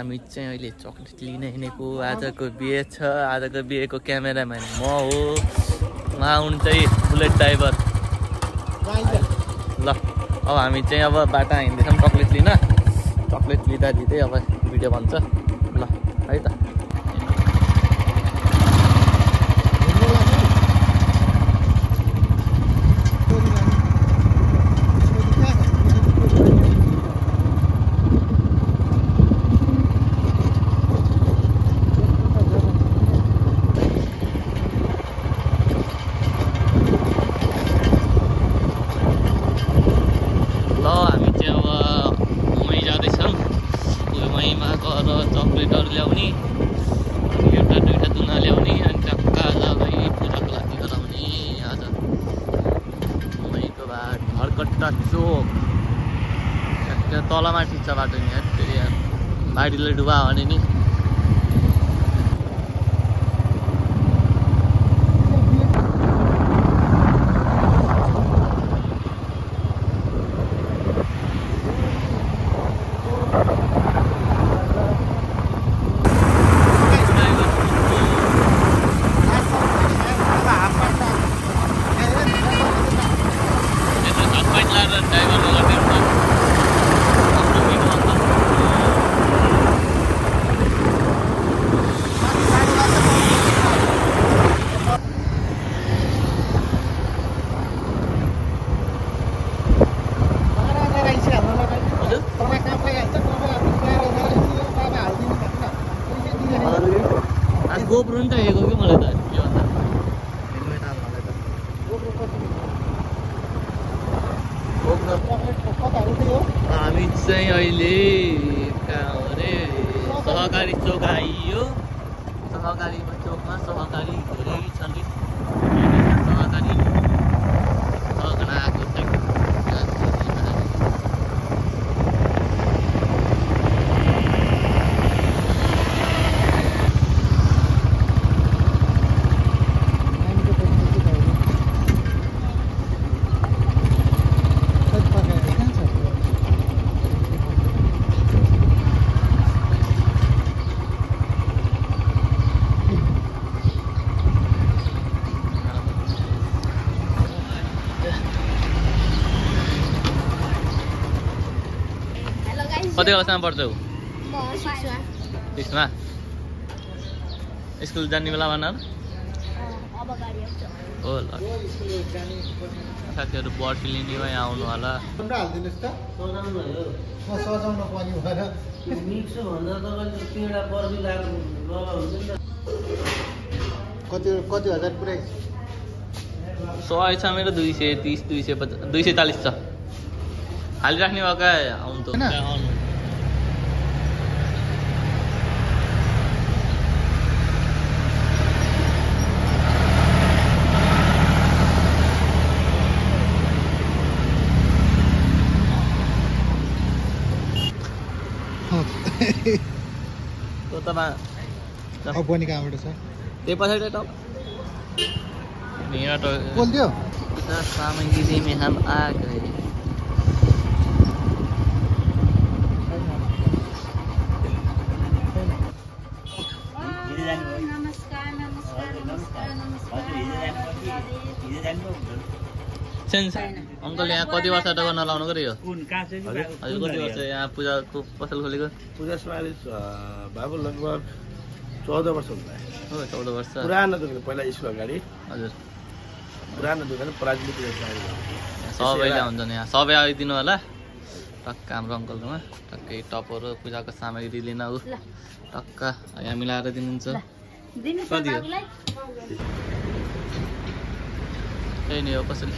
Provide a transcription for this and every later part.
हामी चाहिँ अहिले चक्लेट लिन हिँडेको आजको बिहे छ आजको बिहेको क्यामेराम्यान म हो उहाँ हुनुहुन्छ बुलेट ड्राइभर ल अब हामी चाहिँ अब बाटा हिँड्दैछौँ चक्लेट लिन चक्लेट लिँदा लिँदै अब भिडियो भन्छ ल है त चक्लेटहरू ल्याउने एउटा दुईवटा दुना ल्याउने अनि टक्का लगाइ पूजाको लागि गराउने आज मईको बाद घरकट्टा चोक तलमाथि छ बाटो नि यार फेरि बाढीले डुबा भने नि गोप्रो नि त हेरेको कि मलाई त यो हामी चाहिँ अहिले कहाँ हो रे सहकारी चोक आइयो सहकारी चोकमा सहकारी धेरै छन् सहकारी आएको छ कति क्लासमा पढ्छौ? 6मा। स्कुल जाने बेला भन हो ल साथीहरू पर्सि लिने भयो आउनु होला कति हजार पुरै 100 छ मेरो 230 250 240 छ हालिराख्ने भएका आउनु त आउनु तो तब अब पनि कहाँबाट छ त्यही पछाडि टप मेरा तो बोल दियो सामग्री में हम आ गए अंकल यहाँ कति वर्ष टका नलाउनु गरे यो हजुर कति वर्ष यहाँ पूजाको पसल खोलेको पूजा बाबु लगभग 14 वर्ष हुन्छ हो 14 वर्ष पुरानो दोकान पहिला स्कुल अगाडि हजुर पुरानो दोकान पराजुली पूजा सबैले हुन्छ नि यहाँ सबै आइदिनु होला टक्का हाम्रो अङ्कलकोमा टक्कै टपहरू पूजाको सामग्री लिन उ टक्का यहाँ मिलाएर दिनुहुन्छ कति हो त्यही नै हो कसरी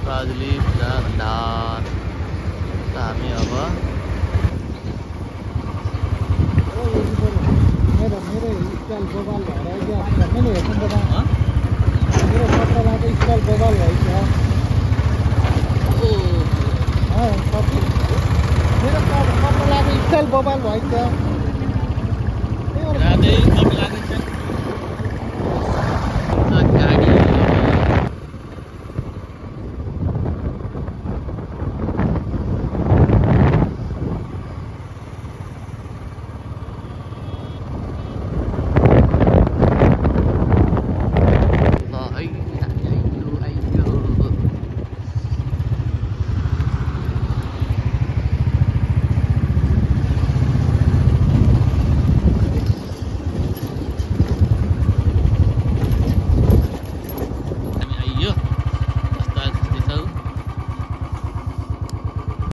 पराजुली पूजा भण्डार हामी अब मेरो स्टाइल बबाल भएर मैले हेर्नु पर्दा मेरो कपडाबाट स्टाइल बबाल भएछ मेरो कपडाबाट स्टाइल बबाल भएछ